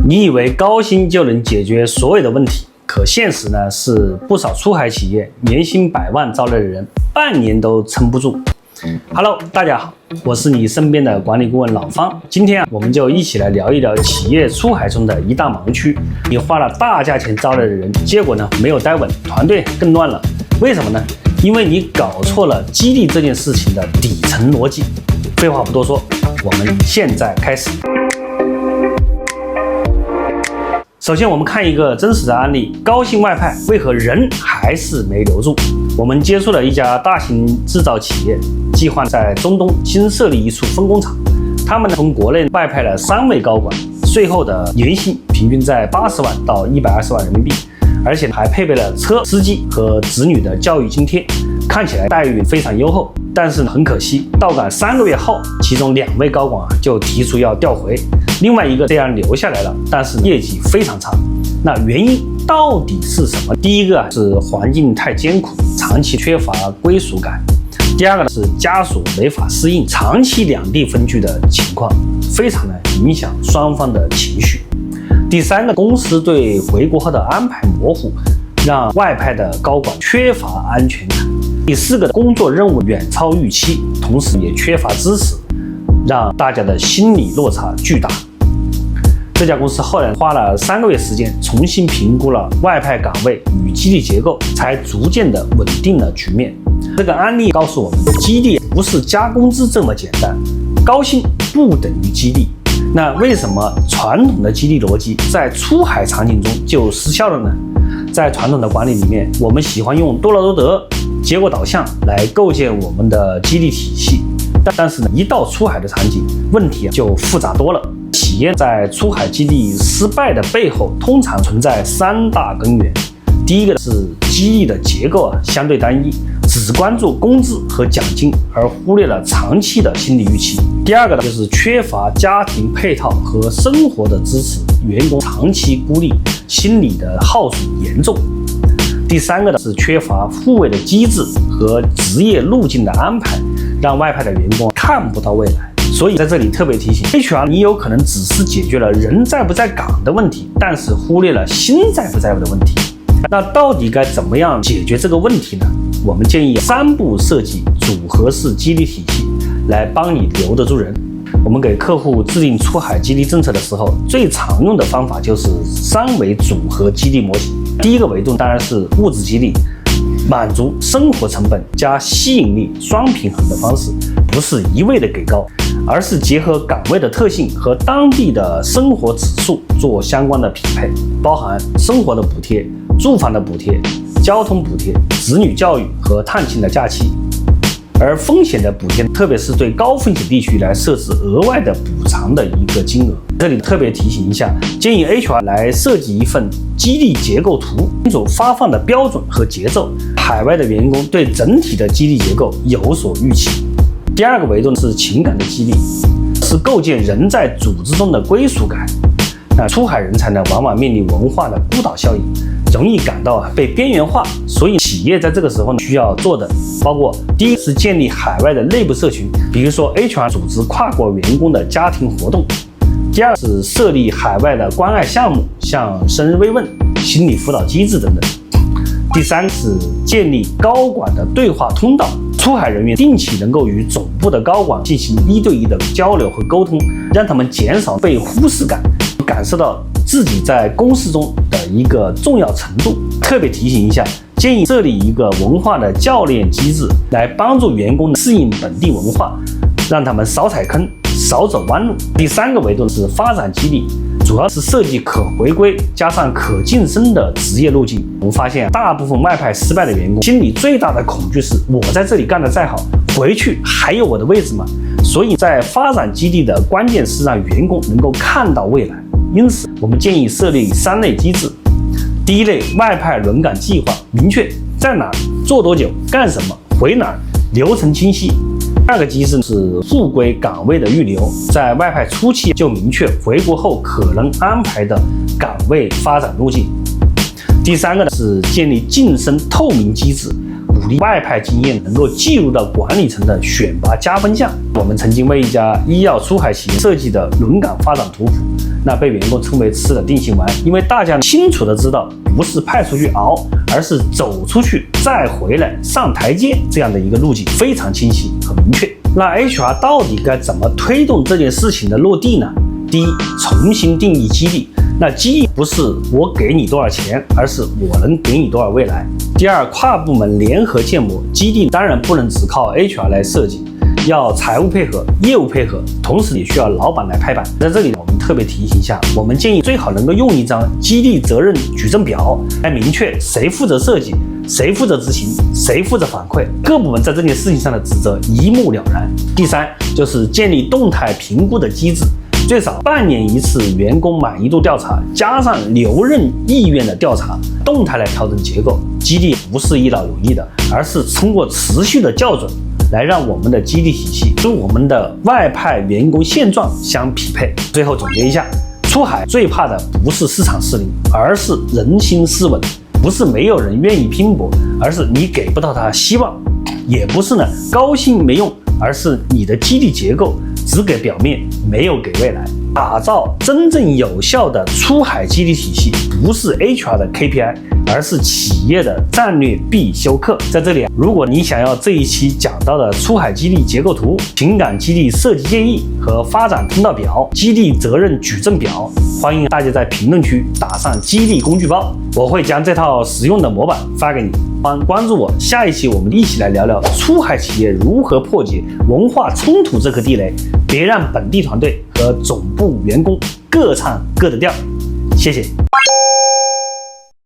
你以为高薪就能解决所有的问题，可现实呢是不少出海企业年薪100万招来的人，半年都撑不住。Hello， 大家好，我是你身边的管理顾问老方。今天我们就一起来聊一聊企业出海中的一大盲区。你花了大价钱招来的人，结果呢没有待稳，团队更乱了。为什么呢？因为你搞错了激励这件事情的底层逻辑。废话不多说，我们现在开始。首先，我们看一个真实的案例：高薪外派为何人还是没留住？我们接触了一家大型制造企业，计划在中东新设立一处分工厂。他们从国内外派了3位高管，税后的年薪平均在80万到120万人民币，而且还配备了车、司机和子女的教育津贴，看起来待遇非常优厚。但是很可惜，到岗3个月后，其中2位高管就提出要调回，另外一个这样留下来了，但是业绩非常差。那原因到底是什么？第一个是环境太艰苦，长期缺乏归属感；第二个是家属没法适应长期两地分居的情况，非常的影响双方的情绪；第三个，公司对回国后的安排模糊，让外派的高管缺乏安全感；第四个，工作任务远超预期，同时也缺乏支持，让大家的心理落差巨大。这家公司后来花了3个月时间，重新评估了外派岗位与激励结构，才逐渐的稳定了局面。这个案例告诉我们，激励不是加工资这么简单，高薪不等于激励。那为什么传统的激励逻辑在出海场景中就失效了呢？在传统的管理里面，我们喜欢用多劳多得、结果导向来构建我们的激励体系，但是呢，一到出海的场景，问题就复杂多了。企业在出海激励失败的背后，通常存在3大根源。第一个是激励的结构相对单一，只关注工资和奖金，而忽略了长期的心理预期。第二个呢，就是缺乏家庭配套和生活的支持，员工长期孤立，心理的耗损严重。第三个呢，是缺乏互惠的机制和职业路径的安排，让外派的员工看不到未来。所以在这里特别提醒 HR， 你有可能只是解决了人在不在岗的问题，但是忽略了心在不在的问题。那到底该怎么样解决这个问题呢？我们建议3步设计组合式激励体系，来帮你留得住人。我们给客户制定出海激励政策的时候，最常用的方法就是3维组合激励模型。第一个维度当然是物质激励，满足生活成本加吸引力双平衡的方式，不是一味的给高，而是结合岗位的特性和当地的生活指数做相关的匹配，包含生活的补贴、住房的补贴、交通补贴、子女教育和探亲的假期。而风险的补贴，特别是对高风险地区来设置额外的补偿的一个金额。这里特别提醒一下，建议 HR 来设计一份激励结构图，清楚发放的标准和节奏，海外的员工对整体的激励结构有所预期。第二个维度是情感的激励，是构建人在组织中的归属感。那出海人才呢，往往面临文化的孤岛效应，容易感到被边缘化，所以企业在这个时候需要做的包括：第一是建立海外的内部社群，比如说 HR 组织跨国员工的家庭活动；第二是设立海外的关爱项目，像生日慰问、心理辅导机制等等；第三是建立高管的对话通道，出海人员定期能够与总部的高管进行1对1的交流和沟通，让他们减少被忽视感，感受到自己在公司中的一个重要程度。特别提醒一下，建议设立一个文化的教练机制，来帮助员工适应本地文化，让他们少踩坑、少走弯路。第3个维度是发展激励，主要是设计可回归加上可晋升的职业路径。我们发现，大部分外派失败的员工心里最大的恐惧是：我在这里干得再好，回去还有我的位置吗？所以在发展激励的关键是让员工能够看到未来。因此，我们建议设立3类机制。第一类，外派轮岗计划，明确在哪儿、做多久、干什么、回哪儿，流程清晰。第二个机制是互归岗位的预留，在外派初期就明确回国后可能安排的岗位发展路径。第三个是建立晋升透明机制，鼓励外派经验能够计入到管理层的选拔加分项。我们曾经为一家医药出海企业设计的轮岗发展图谱，那被员工称为吃了定心丸。因为大家清楚的知道，不是派出去熬，而是走出去再回来上台阶这样的一个路径非常清晰和明确。那 HR 到底该怎么推动这件事情的落地呢？第一，重新定义激励。那激励不是我给你多少钱，而是我能给你多少未来。第二，跨部门联合建模。激励当然不能只靠 HR 来设计，要财务配合、业务配合，同时也需要老板来拍板。在这里我们特别提醒一下，我们建议最好能够用一张激励责任矩阵表来明确谁负责设计，谁负责执行，谁负责反馈，各部门在这件事情上的职责一目了然。第三，就是建立动态评估的机制，最少半年一次员工满意度调查，加上留任意愿的调查，动态来调整结构。激励不是一劳永逸的，而是通过持续的校准来让我们的激励体系与我们的外派员工现状相匹配。最后总结一下，出海最怕的不是市场失灵，而是人心失稳。不是没有人愿意拼搏，而是你给不到他希望；也不是高薪没用，而是你的激励结构只给表面，没有给未来。打造真正有效的出海激励体系，不是 HR 的 KPI， 而是企业的战略必修课。在这里，如果你想要这一期讲到的出海激励结构图、情感激励设计建议和发展通道表、激励责任矩阵表，欢迎大家在评论区打上激励工具包，我会将这套实用的模板发给你。欢迎关注我，下一期我们一起来聊聊出海企业如何破解文化冲突这颗地雷，别让本地团队和总部员工各唱各的调。谢谢。